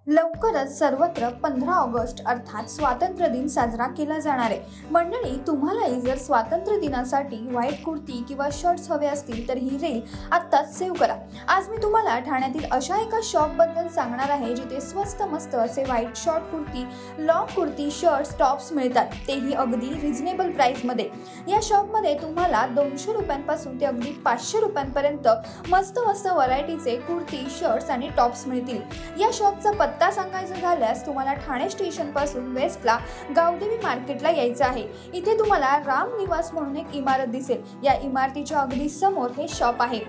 लवकरच सर्वत्र 15 ऑगस्ट अर्थात स्वातंत्र्य दिन साजरा केला जाणार आहे। मंडळी, तुम्हालाही जर स्वातंत्र्य दिनासाठी व्हाईट कुर्ती किंवा शर्ट्स हवे असतील तर ही रील आत्ताच सेव्ह करा। आज मी तुम्हाला ठाण्यातील अशा एका शॉपबद्दल सांगणार आहे जिथे स्वस्त मस्त असे white short kurti, long kurti, shirts, tops मिळतात, तेही अगदी रिझनेबल प्राइसमध्ये। या शॉपमध्ये तुम्हाला 200 रुपयांपासून ते अगदी 500 रुपयांपर्यंत मस्त मस्त व्हरायटीचे कुर्ती, शर्ट्स आणि टॉप्स मिळतील। या शॉपचा पत्ता सांगायचं झाल्यास तुम्हाला ठाणे स्टेशन पासून वेस्टला गावदेवी मार्केटला यायचं आहे। इथे तुम्हाला राम निवास म्हणून एक इमारत दिसेल। या इमारतीच्या अगदी समोर हे शॉप आहे।